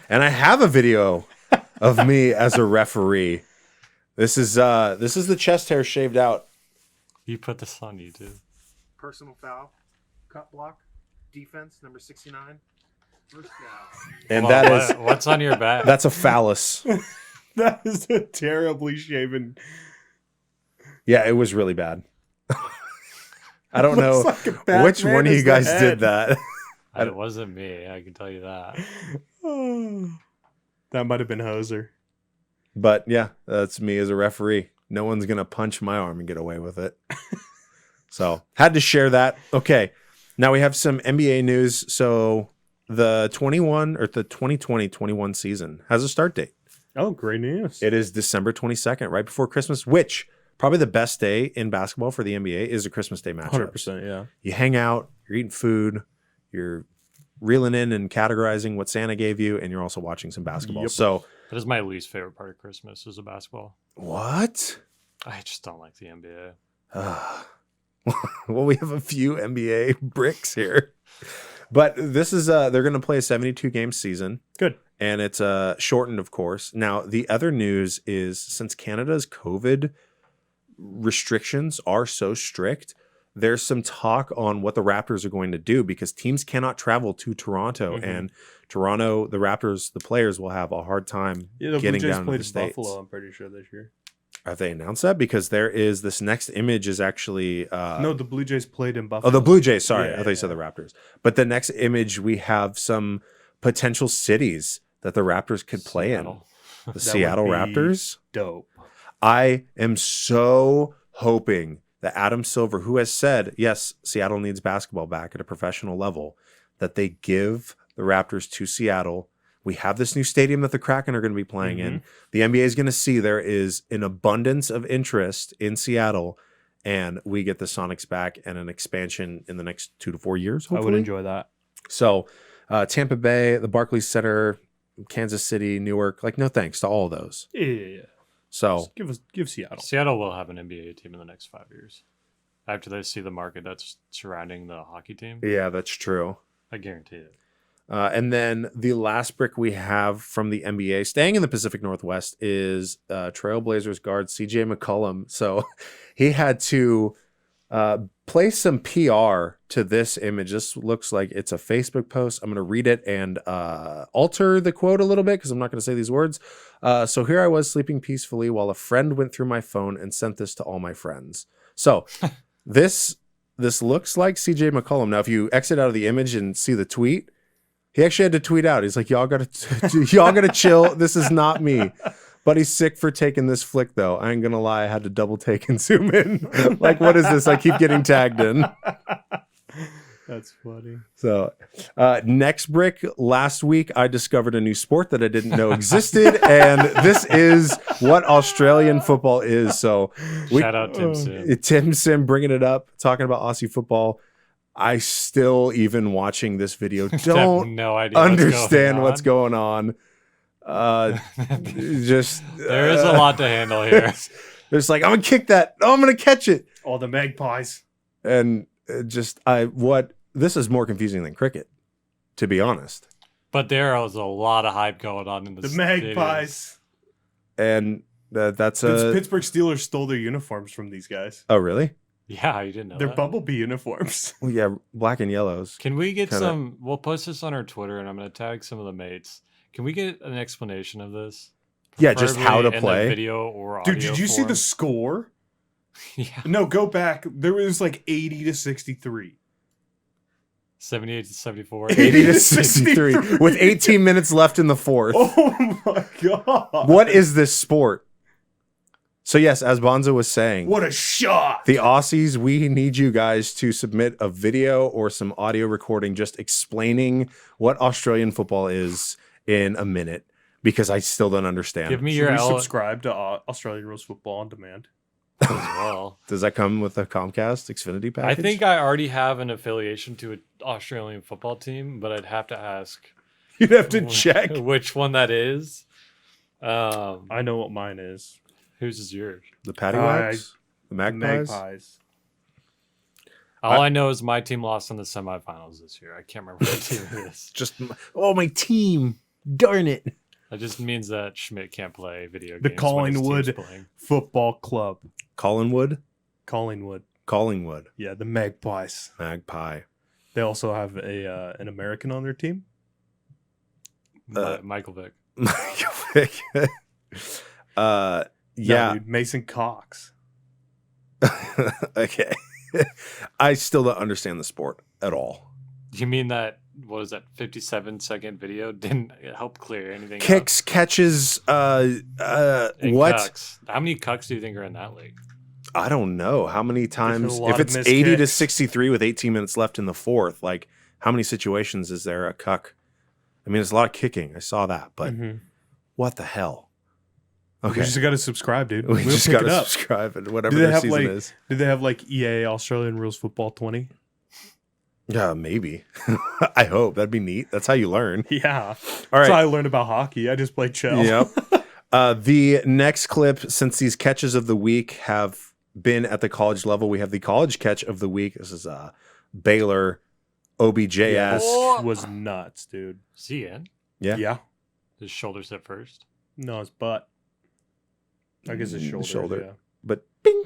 and I have a video of me as a referee. This is the chest hair shaved out. You put this on YouTube. Personal foul, cut block, defense number 69. First down. And that is what's on your back? that's a phallus. That is a terribly shaven. Yeah, it was really bad. I don't know Looks like a Batman which one of is you the guys head. did that. It wasn't me. I can tell you that. That might have been Hoser. But yeah, that's me as a referee. No one's going to punch my arm and get away with it. So had to share that. Okay. Now we have some NBA news. So the 2020-21 season has a start date. Oh, great news. It is December 22nd, right before Christmas, which probably the best day in basketball for the NBA is a Christmas Day matchup. 100%, yeah. You hang out, you're eating food, you're reeling in and categorizing what Santa gave you, and you're also watching some basketball. Yep. So That is my least favorite part of Christmas is the basketball. what? I just don't like the NBA. Well, we have a few NBA bricks here. But this is they're going to play a 72 game season. Good. And it's shortened, of course. Now, the other news is since Canada's COVID restrictions are so strict, there's some talk on what the Raptors are going to do because teams cannot travel to Toronto. And Toronto, the Raptors, the players will have a hard time The getting Blue Jays down to played the States. Buffalo, I'm pretty sure, this year. Have they announced that? Because there is this next image is actually No, the Blue Jays played in Buffalo. oh, the Blue Jays. Sorry, Yeah, I thought you said the Raptors. But the next image, we have some potential cities that the Raptors could play Seattle. in. The That Seattle would be Raptors. Dope. I am so hoping that Adam Silver, who has said, yes, Seattle needs basketball back at a professional level, that they give the Raptors to Seattle. We have this new stadium that the Kraken are going to be playing in. The NBA is going to see there is an abundance of interest in Seattle, and we get the Sonics back and an expansion in the next 2 to 4 years, hopefully. I would enjoy that. So Tampa Bay, the Barclays Center, Kansas City, Newark, like no thanks to all of those. Yeah. So Just give Seattle. Seattle will have an NBA team in the next 5 years. After they see the market that's surrounding the hockey team, yeah, that's true. I guarantee it. And then the last brick we have from the NBA, staying in the Pacific Northwest, is Trailblazers guard CJ McCollum. So he had to place some PR to this image. This looks like it's a Facebook post. I'm going to read it and alter the quote a little bit because I'm not going to say these words. So here I was sleeping peacefully while a friend went through my phone and sent this to all my friends. So this looks like CJ McCollum. Now, if you exit out of the image and see the tweet, he actually had to tweet out. He's like, y'all gotta chill. This is not me. But he's sick for taking this flick, though. I ain't gonna lie. I had to double take and zoom in. Like, what is this? I keep getting tagged in. That's funny. So, next brick. Last week, I discovered a new sport that I didn't know existed, and this is what Australian football is. So, Shout out Tim Sim. Tim Sim bringing it up, talking about Aussie football. I still, even watching this video, don't no idea understand what's going on. Just There is a lot to handle here. There's like, I'm gonna kick that. Oh, I'm gonna catch it. All the magpies. And this is more confusing than cricket, to be honest. But there was a lot of hype going on in The stadium. magpies. And that's Pittsburgh Steelers stole their uniforms from these guys. oh, really? Yeah, you didn't know They're that? Bumblebee uniforms. Well, yeah, black and yellows. Can we get Kinda- some? We'll post this on our Twitter, and I'm going to tag some of the mates. Can we get an explanation of this? Yeah, just how to Preferably in play. the video or audio Dude, did you see the form? score? Yeah, No, go back. There was like 80 to 63. 78 to 74. 80 to 63 with 18 minutes left in the fourth. Oh my god. What is this sport? So yes, as Bonzo was saying, What a shot. the Aussies, we need you guys to submit a video or some audio recording just explaining what Australian football is in a minute, because I still don't understand. Give me Should your we L subscribe to Australian Rules Football on Demand? as well. Does that come with a Comcast Xfinity package? I think I already have an affiliation to an Australian football team, but I'd have to ask you'd have to check. which one that is. I know what mine is. Whose is yours? The Paddywhacks, the Magpies. Magpies. All I know is my team lost in the semifinals this year. I can't remember what team it is. Just my team. Darn it. That just means that Schmidt can't play video games. The when his Collingwood team's playing. Football Club. Collingwood. Collingwood. Yeah, the Magpies. Magpie. They also have an American on their team. Michael Vick. Yeah. No, dude, Mason Cox. Okay. I still don't understand the sport at all. You mean that? What is that? 57-second video didn't help clear anything. Kicks, catches, And what? Cucks. How many cucks do you think are in that league? I don't know how many times. lot If of it's missed 80 to kicks. 63 with 18 minutes left in the fourth, like how many situations is there a cuck? I mean, it's a lot of kicking. I saw that, but what the hell? Okay. We just got to subscribe, dude. We We'll just pick got it to up. subscribe and whatever Do they their have season like? is. Did they have like EA Australian Rules Football 20? Yeah, maybe. I hope. That'd be neat. That's how you learn. Yeah. All That's right. how I learned about hockey. I just played shell. Yep. The next clip, since these catches of the week have been at the college level, we have the college catch of the week. This is Baylor OBJS. Yeah, Oh. this was nuts, dude. Is he in? Yeah. Yeah. His shoulders at first. No, his butt. I guess his shoulder. Yeah. But bing,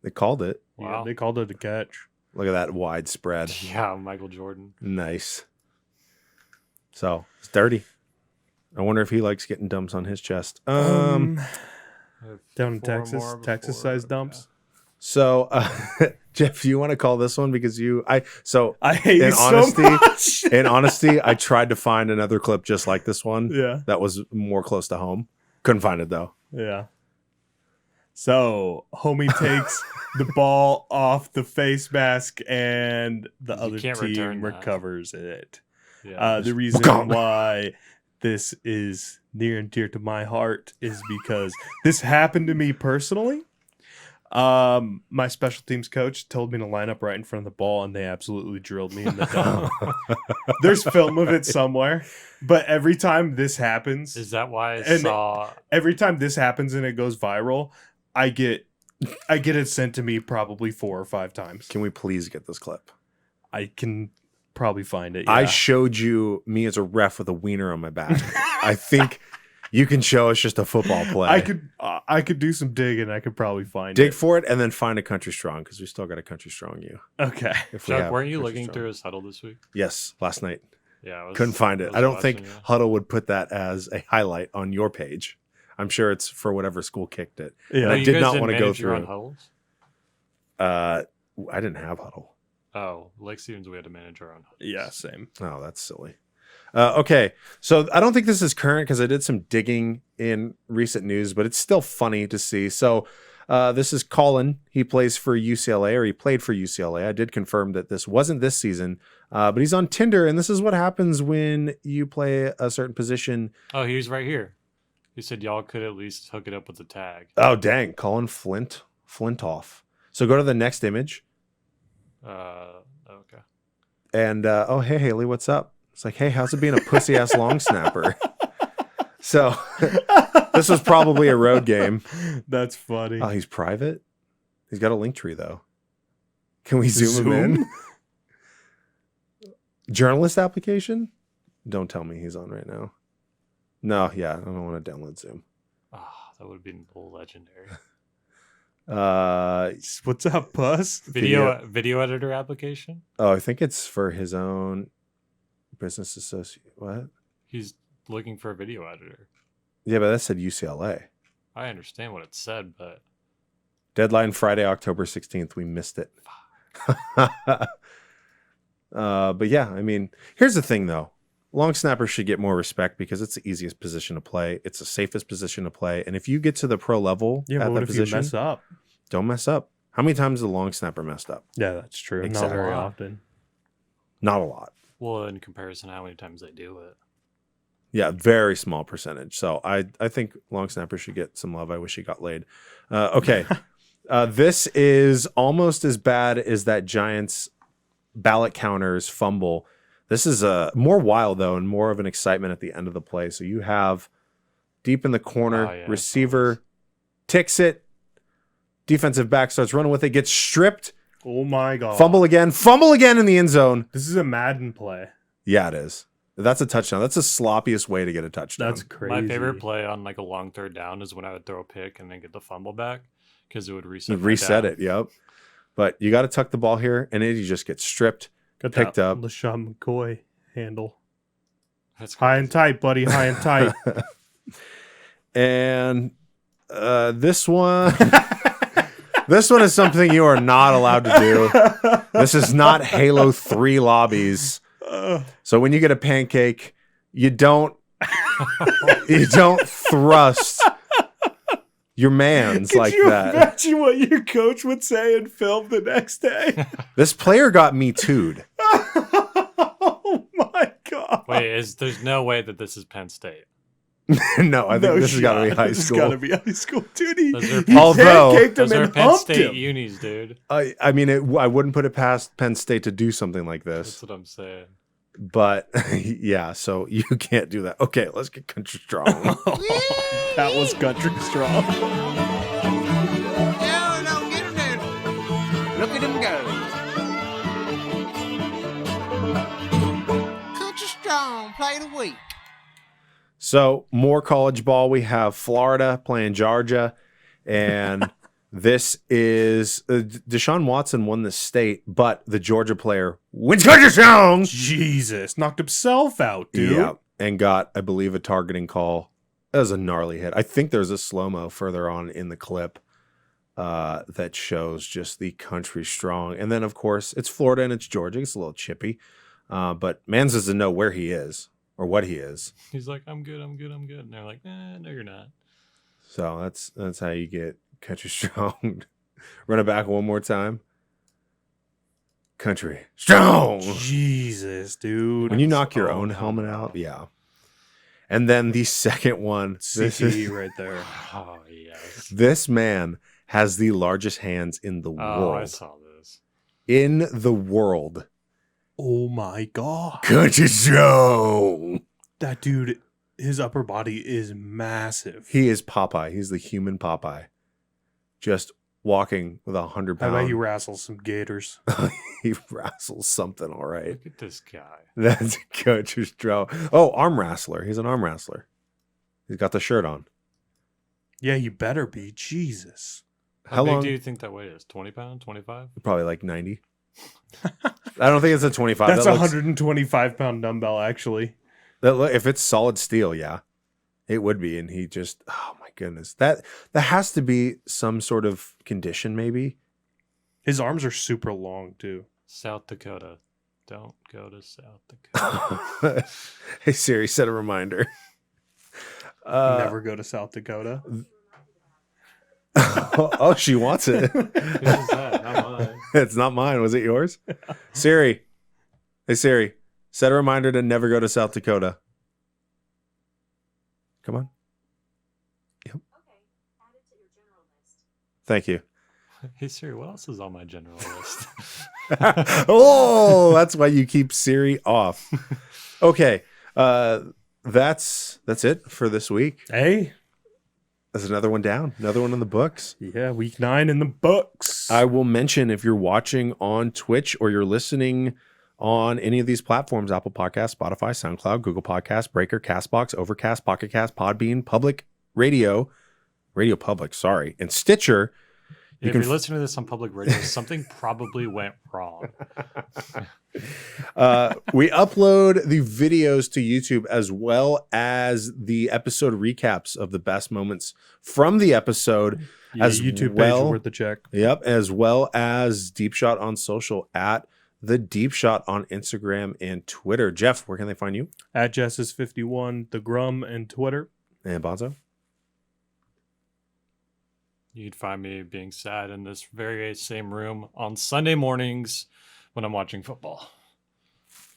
they called it. Yeah, Wow. they called it a catch. Look at that wide spread. Yeah, Michael Jordan. Nice. So it's dirty. I wonder if he likes getting dumps on his chest. Down in Four Texas, more Texas before- sized dumps. So Jeff, you want to call this one because I hate in you honesty, so much. in honesty, I tried to find another clip just like this one Yeah. that was more close to home. Couldn't find it though. Yeah. So homie takes the ball off the face mask and the You other can't return team that. recovers it. Yeah. The reason Gone. why this is near and dear to my heart is because this happened to me personally. My special teams coach told me to line up right in front of the ball, and they absolutely drilled me in the dome. There's film of it somewhere, but every time this happens, Is that why I and- saw? every time this happens and it goes viral, I get it sent to me probably 4 or 5 times. Can we please get this clip? I can probably find it. I yeah. showed you me as a ref with a wiener on my back. I think you can show us just a football play. I could do some digging. I could probably find dig it. for it and then find a country strong because we still got a country strong you. Okay. If we Chuck, have weren't you Country looking Strong. through his huddle this week? Yes, last night. Yeah, I was, Couldn't find it. was I don't think watching, yeah. Huddle would put that as a highlight on your page. I'm sure it's for whatever school kicked it. Yeah. I you did guys not didn't want to go manage your own through. huddles? I didn't have Huddle. Oh, Lake Stevens, we had to manage our own huddles. Yeah, same. Oh, that's silly. Okay, so I don't think this is current because I did some digging in recent news, but it's still funny to see. So this is Colin. He plays for UCLA, or he played for UCLA. I did confirm that this wasn't this season, but he's on Tinder, and this is what happens when you play a certain position. Oh, he was right here. He said y'all could at least hook it up with the tag. Oh, dang, Colin Flintoff. So go to the next image, Okay. and oh, hey, Haley, what's up? It's like, hey, how's it being a pussy-ass long snapper? So this was probably a road game. That's funny. Oh, he's private? He's got a link tree, though. Can we zoom him in? Journalist application? Don't tell me he's on right now. No, yeah, I don't want to download Zoom. Ah, that would have been legendary. What's up, Buzz? Video editor application. I think it's for his own business associate. What? He's looking for a video editor. Yeah, but that said UCLA. I understand what it said, but Deadline Friday, October 16th. We missed it. But yeah, I mean, here's the thing though. Long snappers should get more respect because it's the easiest position to play. It's the safest position to play. And if you get to the pro level Yeah, at but what that if position, you mess up? don't mess up. How many times has the long snapper messed up? Yeah, that's true. Exactly. Not very often. Not a lot. well, in comparison, how many times they do it. Yeah, very small percentage. So I think long snapper should get some love. I wish he got laid. Okay. This is almost as bad as that Giants ballot counters fumble. This is more wild, though, and more of an excitement at the end of the play. So you have deep in the corner, Oh, yeah, receiver ticks it, defensive back starts running with it, gets stripped, Oh my god. fumble again in the end zone. This is a Madden play. Yeah, it is. That's a touchdown. That's the sloppiest way to get a touchdown. That's crazy. My favorite play on like a long third down is when I would throw a pick and then get the fumble back because it would reset. my Reset down. it, yep. But you got to tuck the ball here, and then you just get stripped, Got picked that up. LaShawn McCoy handle. That's High crazy. and tight, buddy. High and tight. And this one, this one is something you are not allowed to do. This is not Halo 3 lobbies. So when you get a pancake, you don't thrust your mans Could like you that. imagine what your coach would say in film the next day? This player got me too'd. Oh my god. Wait, there's no way that this is Penn State. No, I think No this has got to be shot. high This has school. got to be high school, dude. He Those are- he Although- pancaked him Those are and Penn humped State him. unis, dude. I mean, I wouldn't put it past Penn State to do something like this. That's what I'm saying. But yeah, so you can't do that. Okay, let's get country strong. That was country strong. No, no, get him there. Look at him go. Country strong, play of the week. So more college ball. We have Florida playing Georgia, and this is Deshaun Watson won the state, but the Georgia player wins country strong. Jesus, knocked himself out, dude. Yeah, and got, I believe, a targeting call. That was a gnarly hit. I think there's a slow-mo further on in the clip that shows just the country strong. And then, of course, it's Florida and it's Georgia. It's a little chippy. But Mans doesn't know where he is or what he is. He's like, I'm good. And they're like, no, you're not. So that's how you get country strong. Run it back one more time. Country strong. Jesus, dude. When you knock your own helmet out, yeah. And then the second one, CTE right there. Oh, yes. this man has the largest hands in the Oh, I world. saw this. In the world. Oh my god. Country strong. That dude, his upper body is massive. He is Popeye. He's the human Popeye. Just walking with 100 I bet pounds. he wrestles some gators. He wrestles something, all right. Look at this guy. That's country strong. Oh, arm wrestler. He's an arm wrestler. He's got the shirt on. Yeah, you better be. Jesus. How big long? do you think that weight is? 20 pounds? 25? Probably like 90. I don't think it's a 25. That's a That looks- 125-pound dumbbell, actually. if it's solid steel, yeah, it would be. And he just, oh my goodness, that has to be some sort of condition, maybe. His arms are super long, too. South Dakota. Don't go to South Dakota. Hey Siri, set a reminder. Never go to South Dakota. Oh, she wants it. Whose is that? Not mine. It's not mine. Was it yours? Siri. Hey Siri, set a reminder to never go to South Dakota. Come on. Yep. Thank you. Hey Siri, what else is on my general list? Oh, that's why you keep Siri off. Okay. That's it for this week. Hey. There's another one down. Another one in the books. Yeah, week 9 in the books. I will mention if you're watching on Twitch or you're listening on any of these platforms, Apple Podcasts, Spotify, SoundCloud, Google Podcasts, Breaker, Castbox, Overcast, Pocket Cast, Podbean, Public Radio, Radio Public, sorry, and Stitcher, If can you're listening to this on public radio, something probably went wrong. We upload the videos to YouTube as well as the episode recaps of the best moments from the episode. Yeah, as YouTube well, page worth a check. Yep, as well as Deep Shot on social at the Deep Shot on Instagram and Twitter. Jeff, where can they find you? At Jesses51, the Grum, and Twitter. And Bonzo? You'd find me being sad in this very same room on Sunday mornings when I'm watching football.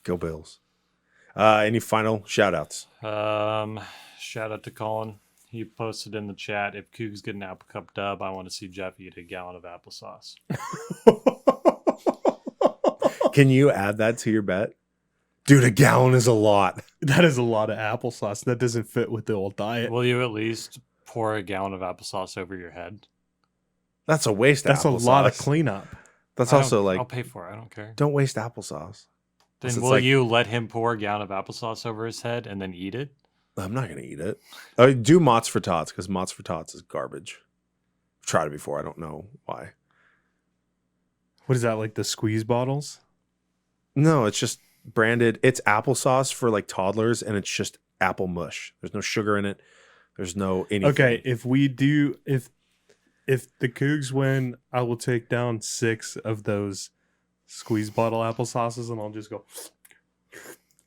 Go Bills. Any final shout outs? Shout out to Colin. He posted in the chat, if Cougs get an Apple Cup dub, I want to see Jeff eat a gallon of applesauce. Can you add that to your bet? Dude, a gallon is a lot. That is a lot of applesauce. That doesn't fit with the old diet. Will you at least pour a gallon of applesauce over your head? That's a waste of That's a applesauce. lot of cleanup. That's I also don't- like, I'll pay for it. I don't care. don't waste applesauce. Then it's will like- you let him pour a gallon of applesauce over his head and then eat it? I'm not going to eat it. Do Mott's for Tots because Mott's for Tots is garbage. I've tried it before. I don't know why. What is that, like the squeeze bottles? No, it's just branded. It's applesauce for like toddlers and it's just apple mush. There's no sugar in it. There's no anything. Okay, if the Cougs win, I will take down 6 of those squeeze bottle applesauces and I'll just go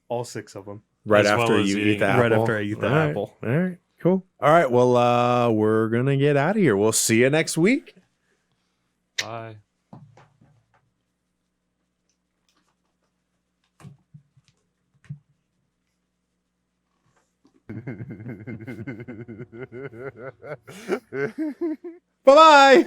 all 6 of them. Right As well after as you eating- eat the apple. Right after I eat the All right. apple. All right, cool. All right, well, we're going to get out of here. We'll see you next week. Bye. Bye-bye.